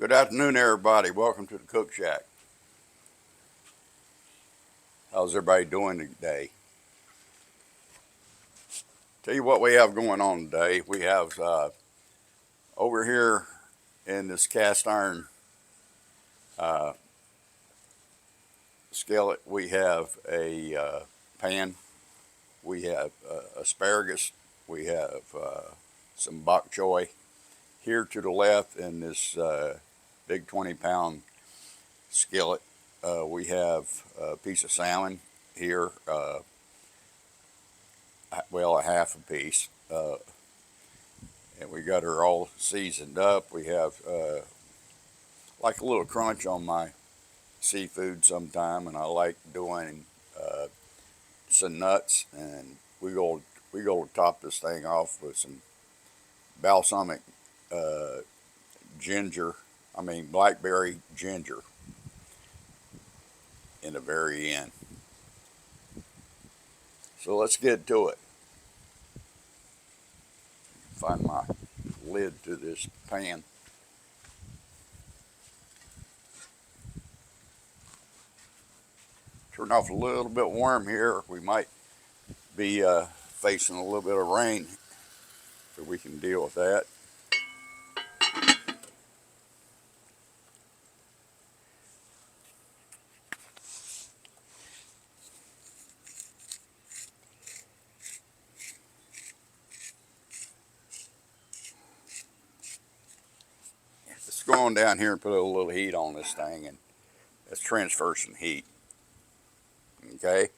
Good afternoon, everybody. Welcome to the Cook Shack. How's everybody doing today? Tell you what we have going on today. We have over here in this cast iron skillet, we have a pan. We have asparagus. We have some bok choy. Here to the left in this big 20-pound skillet, we have a piece of salmon here, well, a half a piece. And we got her all seasoned up. We have like a little crunch on my seafood sometime, and I like doing some nuts, and we go top this thing off with some balsamic uh, blackberry ginger in the very end. So let's get to it. Find my lid to this pan. Turn off a little bit warm here. We might be facing a little bit of rain, so we can deal with that. Let's go on down here and put a little heat on this thing, and let's transfer some heat. Okay.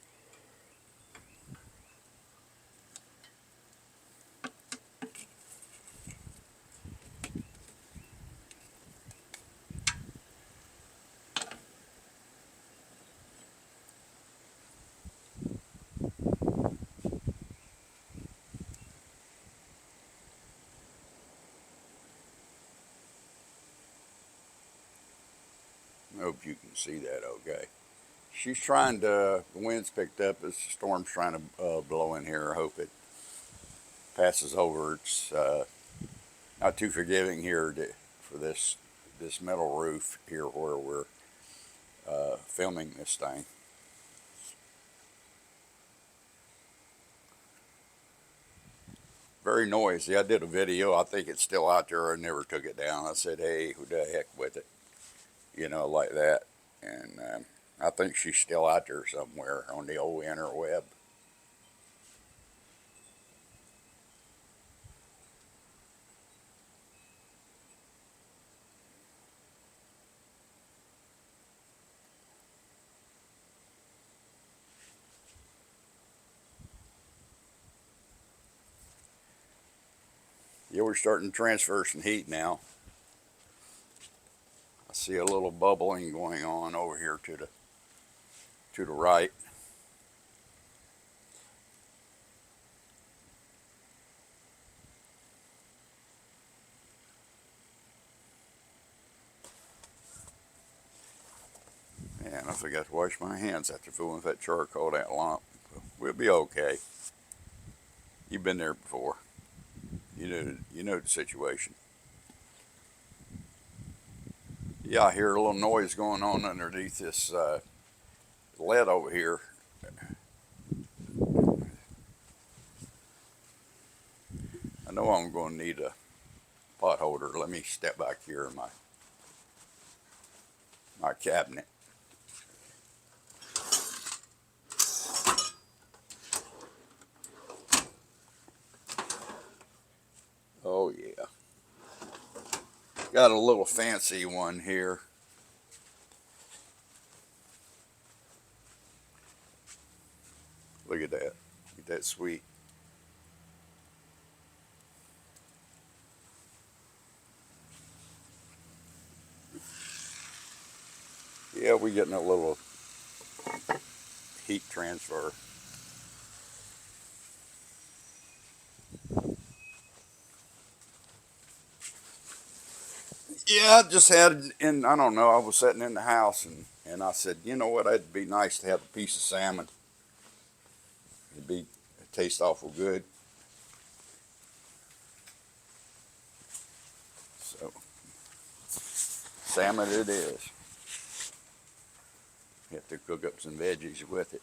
I hope you can see that okay. She's trying to, the wind's picked up as the storm's trying to blow in here. I hope it passes over. It's not too forgiving here for this metal roof here where we're filming this thing. Very noisy. I did a video. I think it's still out there. I never took it down. I said, hey, who the heck with it? Like that. And I think she's still out there somewhere on the old interweb. Yeah, we're starting to transfer some heat now. I see a little bubbling going on over here to the right. And I forgot to wash my hands after fooling with that charcoal that lump. We'll be okay. You've been there before. You know the situation. Yeah, I hear a little noise going on underneath this lead over here. I know I'm going to need a pot holder. Let me step back here in my cabinet. Oh yeah. Got a little fancy one here. Look at that. Ain't that sweet? Yeah, we're getting a little heat transfer. Yeah, I just had, I don't know, I was sitting in the house and I said, you know what, it'd be nice to have a piece of salmon. It'd taste awful good. So, salmon it is. You have to cook up some veggies with it.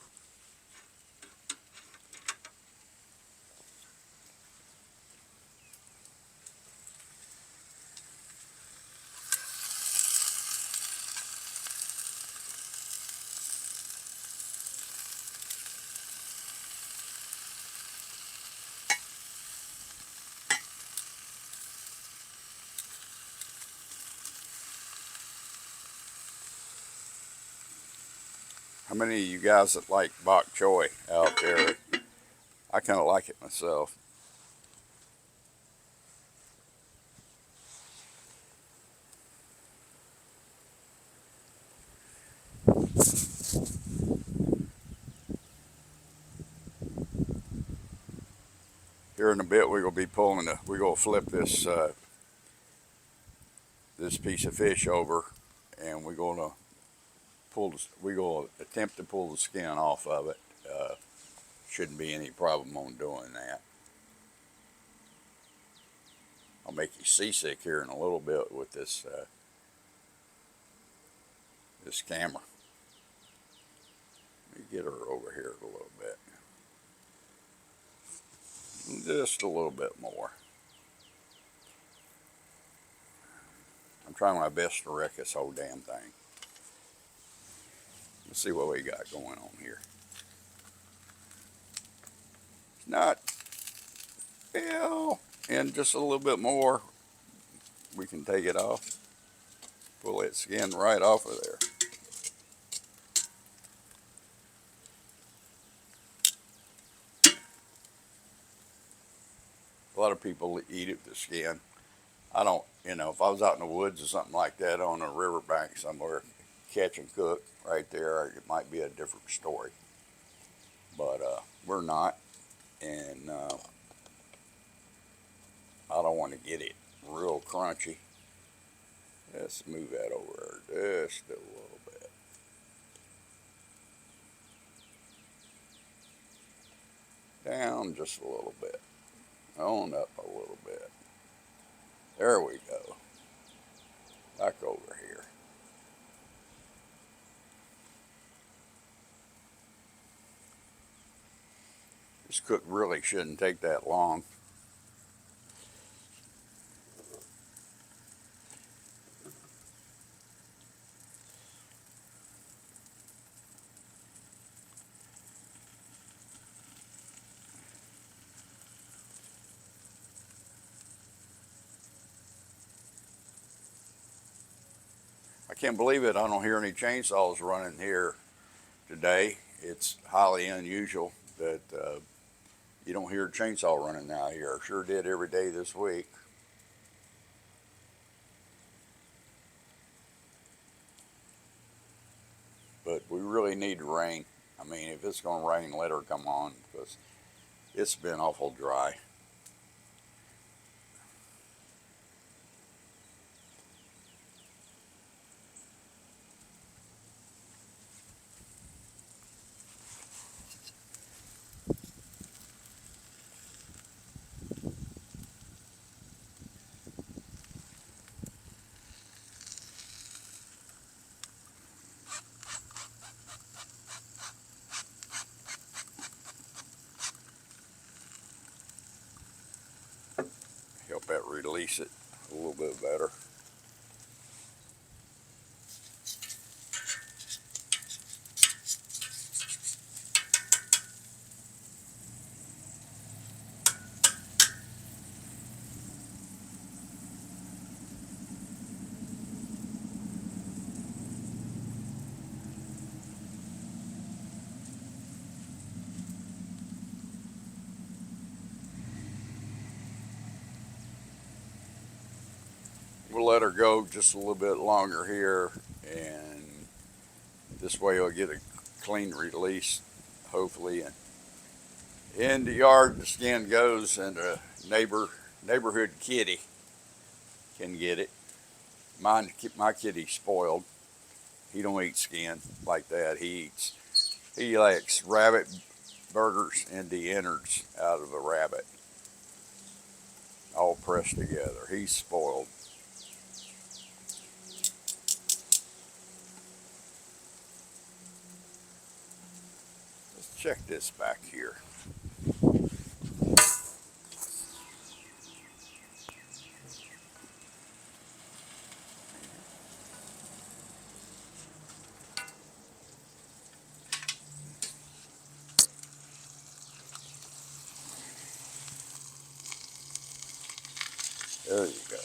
How many of you guys that like bok choy out there? I kind of like it myself. Here in a bit, we're gonna be we're gonna flip this piece of fish over, and we're gonna attempt to pull the skin off of it. Shouldn't be any problem on doing that. I'll make you seasick here in a little bit with this camera. Let me get her over here a little bit. Just a little bit more. I'm trying my best to wreck this whole damn thing. Let's see what we got going on here. It's not, well, and just a little bit more, we can take it off. Pull that skin right off of there. A lot of people eat it with the skin. I don't, if I was out in the woods or something like that on a riverbank somewhere, catch and cook right there, it might be a different story. But we're not, and I don't want to get it real crunchy. Let's move that over just a little bit. Down just a little bit. On up a little bit. There we go. Back over here. This cook really shouldn't take that long. I can't believe it. I don't hear any chainsaws running here today. It's highly unusual that you don't hear a chainsaw running out here. I sure did every day this week. But we really need rain. I mean, if it's going to rain, let her come on, because it's been awful dry. Help that release it a little bit better. We'll let her go just a little bit longer here, and this way you'll get a clean release, hopefully. And in the yard, the skin goes, and a neighborhood kitty can get it. My kitty's spoiled. He don't eat skin like that. He likes rabbit burgers and the innards out of a rabbit, all pressed together. He's spoiled. check this back here. There you go.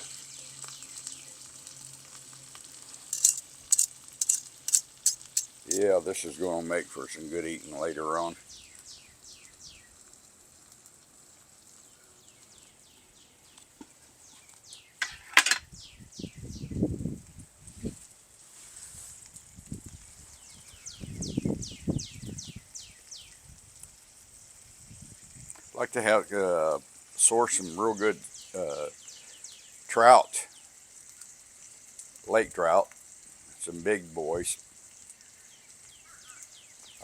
Yeah, this is going to make for some good eating later on. Like to have source some real good trout, lake trout, some big boys.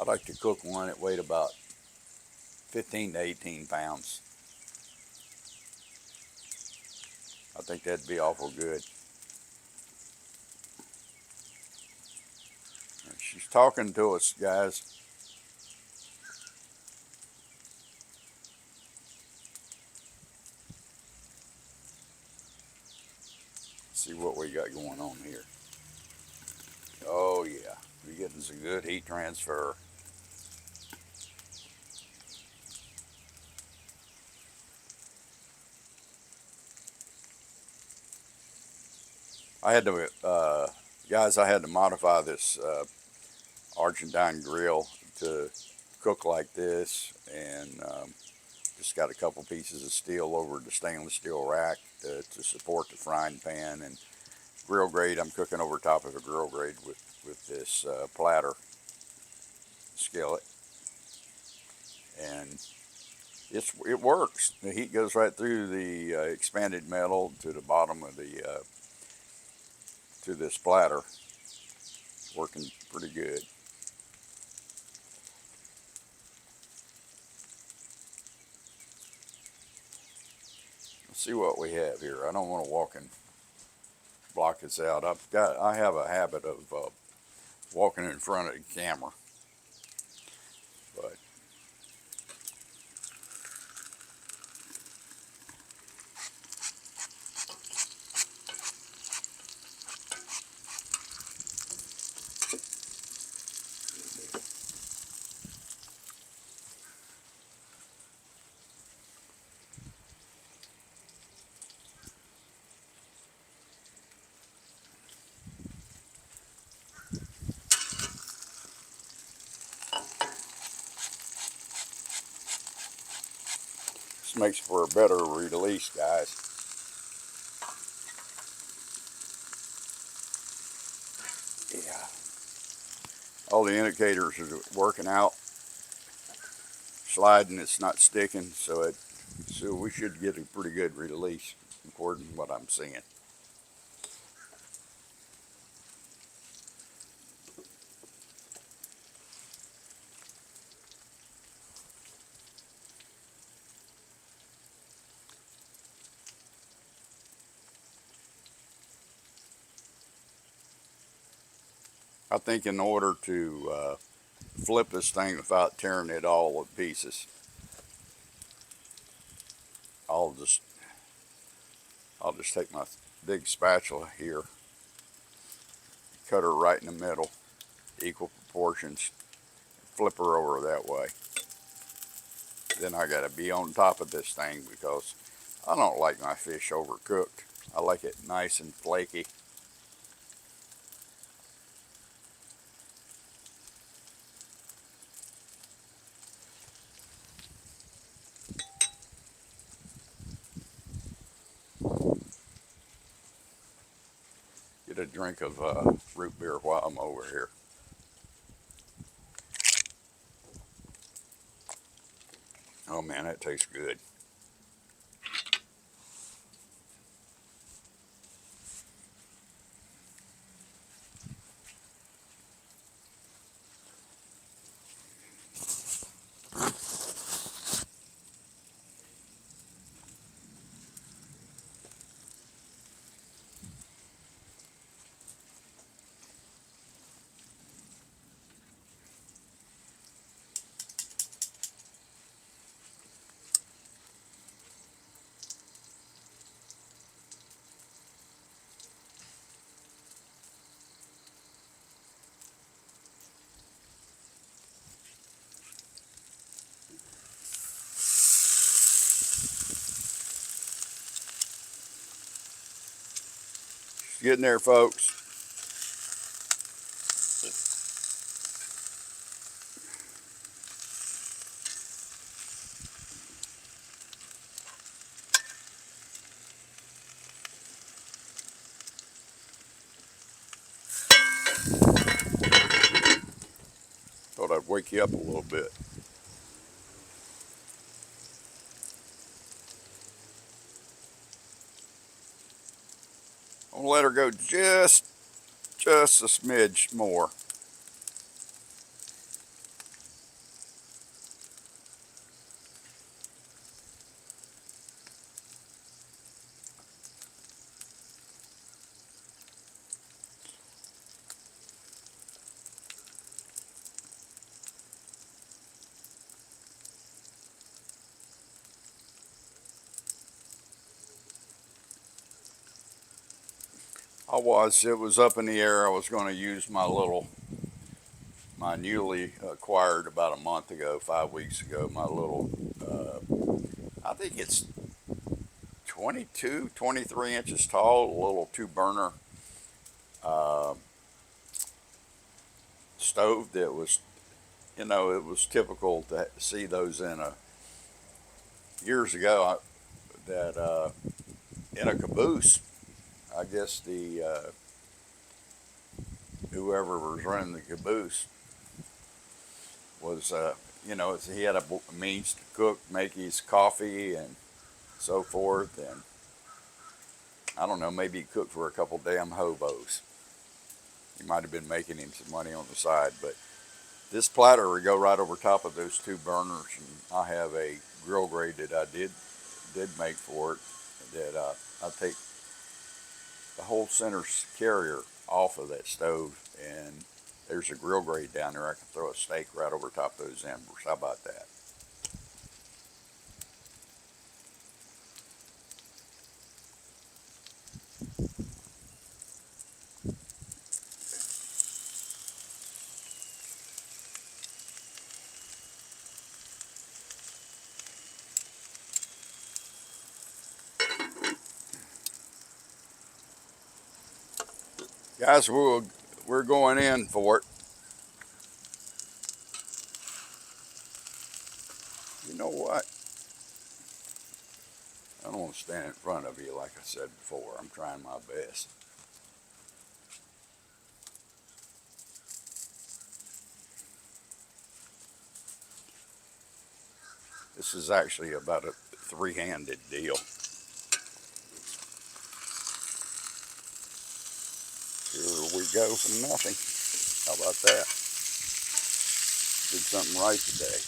I'd like to cook one that weighed about 15 to 18 pounds. I think that'd be awful good. She's talking to us, guys. See what we got going on here. Oh yeah, we're getting some good heat transfer. I had to, guys, I had to modify this Argentine grill to cook like this, and just got a couple pieces of steel over the stainless steel rack to support the frying pan, and grill grate. I'm cooking over top of a grill grate with this platter skillet, and it works. The heat goes right through the expanded metal to the bottom of the to this platter. Working pretty good. Let's see what we have here. I don't want to walk and block this out. I have a habit of walking in front of the camera, but this makes for a better release, guys. Yeah. All the indicators are working out, sliding, it's not sticking, so we should get a pretty good release according to what I'm seeing. I think in order to flip this thing without tearing it all to pieces, I'll just take my big spatula here, cut her right in the middle, equal proportions, flip her over that way. Then I gotta be on top of this thing because I don't like my fish overcooked. I like it nice and flaky. Get a drink of root beer while I'm over here. Oh man, that tastes good. getting there, folks. Thought I'd wake you up a little bit. I'm gonna let her go just a smidge more. It was up in the air. I was going to use my newly acquired about a month ago, 5 weeks ago, my little, I think it's 22, 23 inches tall, a little 2 burner uh, stove that was, it was typical to see those years ago that in a caboose. I guess the whoever was running the caboose was, he had a means to cook, make his coffee and so forth, and I don't know, maybe he cooked for a couple damn hobos. He might have been making him some money on the side, but this platter would go right over top of those 2 burners, and I have a grill grate that I did make for it that I take the whole center carrier off of that stove, and there's a grill grate down there. I can throw a steak right over top of those embers. How about that? Guys, we're going in for it. You know what? I don't want to stand in front of you like I said before. I'm trying my best. This is actually about a three-handed deal. Here we go from nothing. How about that? Did something right today.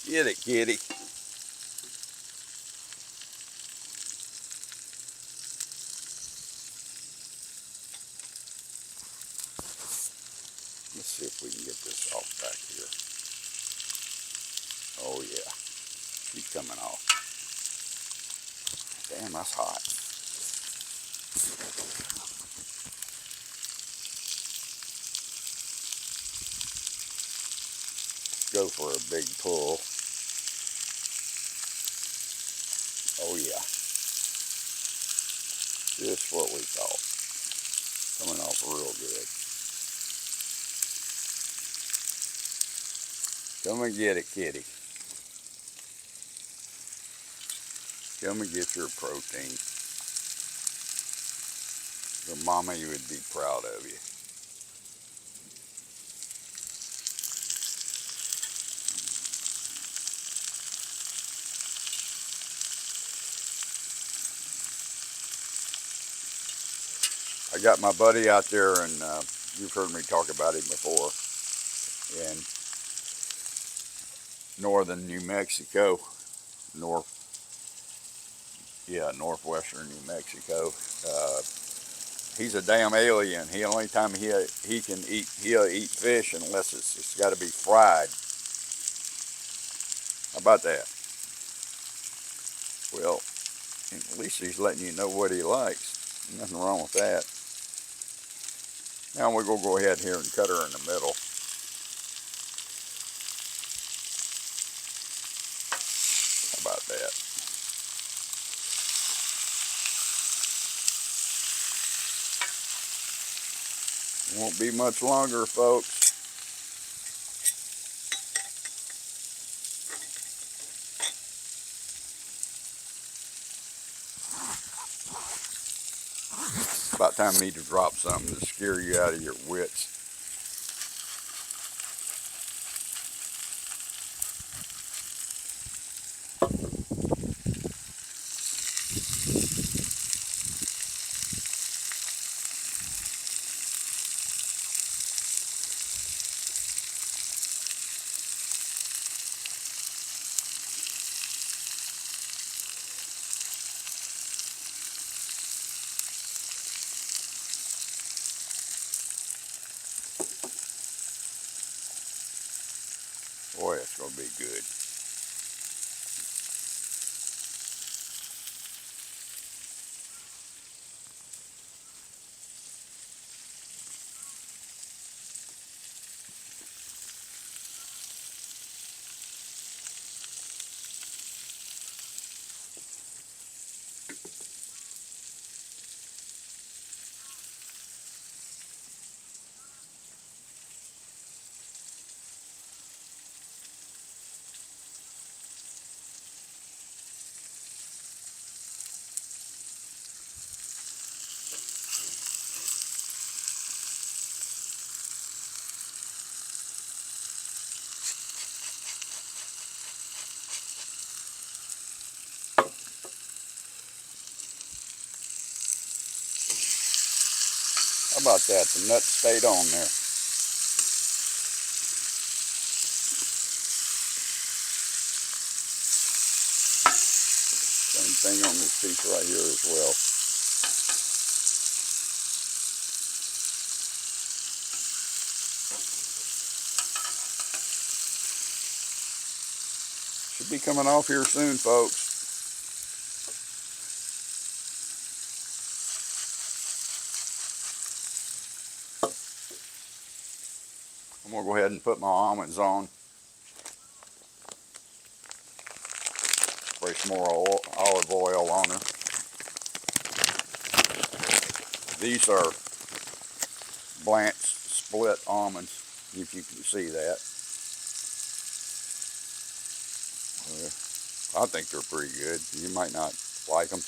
Get it, kitty. Let's see if we can get this off back here. Oh yeah, she's coming off. Damn, that's hot. Go for a big pull. Oh yeah, just what we thought. Coming off real good. Come and get it, kitty. Come and get your protein. Your mama would be proud of you. I got my buddy out there, and you've heard me talk about him before, in northern New Mexico, northwestern New Mexico. He's a damn alien. The only time he'll eat fish unless it's got to be fried. How about that? Well, at least he's letting you know what he likes. Nothing wrong with that. Now we're going to go ahead here and cut her in the middle. about that. Won't be much longer, folks. About time for me to drop something to scare you out of your wits. Boy, it's going to be good. How about that? The nuts stayed on there. Same thing on this piece right here as well. Should be coming off here soon, folks. I'm going to go ahead and put my almonds on. Spray some more olive oil on her. These are blanched split almonds, if you can see that. I think they're pretty good. You might not like them.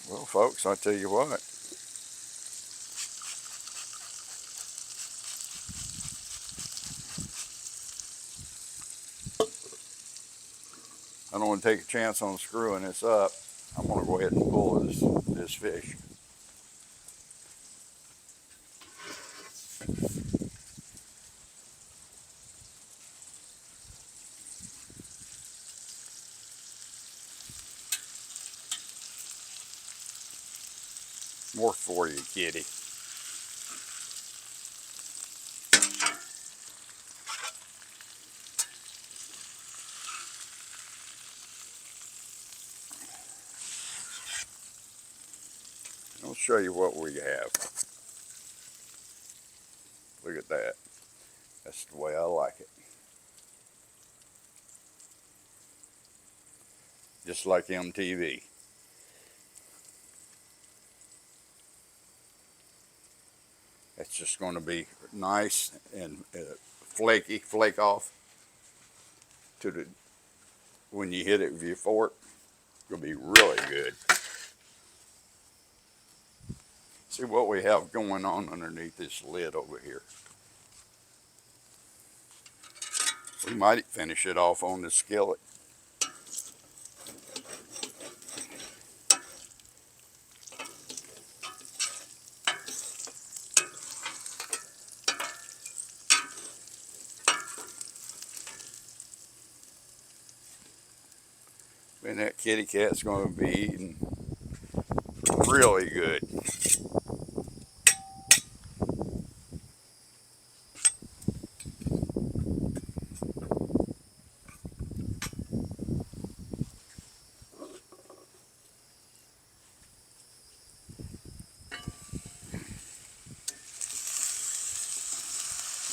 Well, folks, I tell you what. I don't want to take a chance on screwing this up. I'm going to go ahead and pull this fish. More for you, kitty. I'll show you what we have. Look at that. That's the way I like it. Just like MTV. It's just going to be nice and flaky, flake off to the when you hit it with your fork. It's going to be really good. See what we have going on underneath this lid over here. We might finish it off on the skillet. And that kitty cat's going to be eating really good.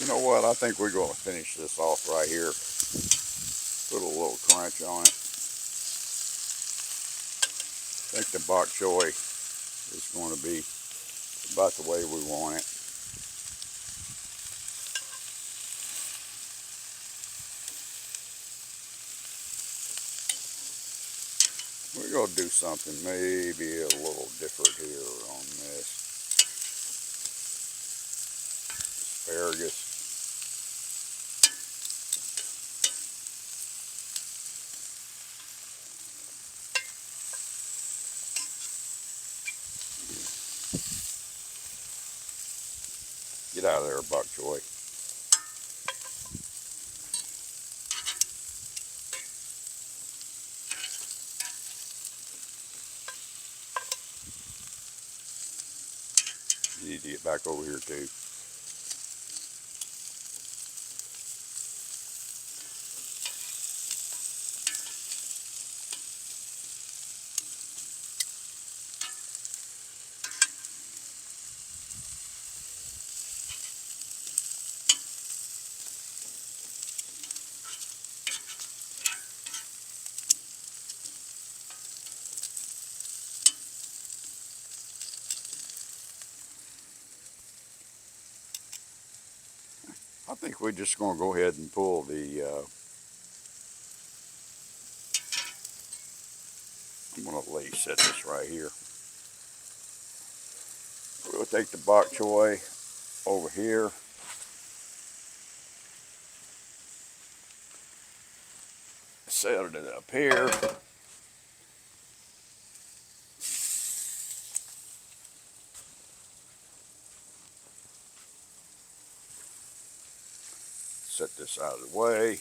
You know what? I think we're going to finish this off right here. Put a little crunch on it. I think the bok choy is going to be about the way we want it. We're going to do something maybe a little different here on this. Asparagus. Get out of there, bok choy. You need to get back over here too. I think we're just going to go ahead and pull the, I'm going to lay set this right here. We'll take the bok choy over here. Set it up here. Set this out of the way.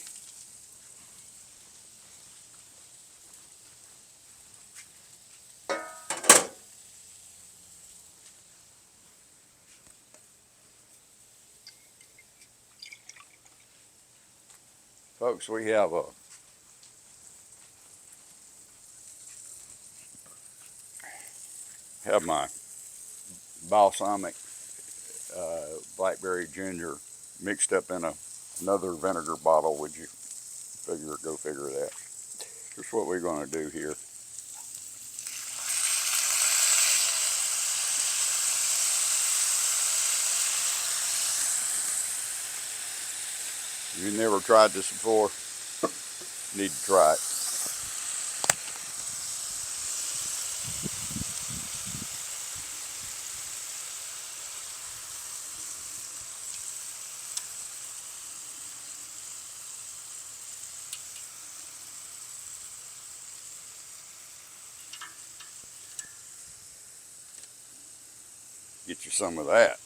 Folks, we have my balsamic blackberry ginger mixed up in another vinegar bottle. Would you go figure that? Here's what we're going to do here. If you've never tried this before, you need to try it. Get you some of that.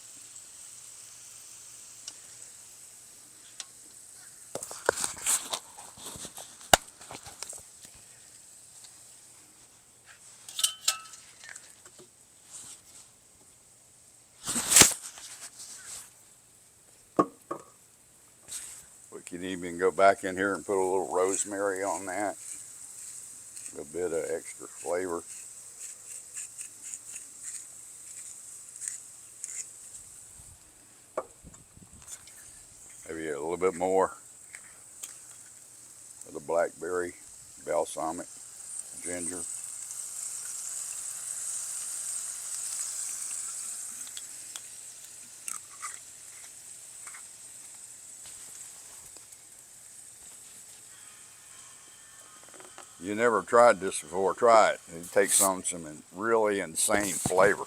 We can even go back in here and put a little rosemary on that. A bit of extra flavor. Maybe a little bit more of the blackberry balsamic ginger. You never tried this before, try it. It takes on some really insane flavor.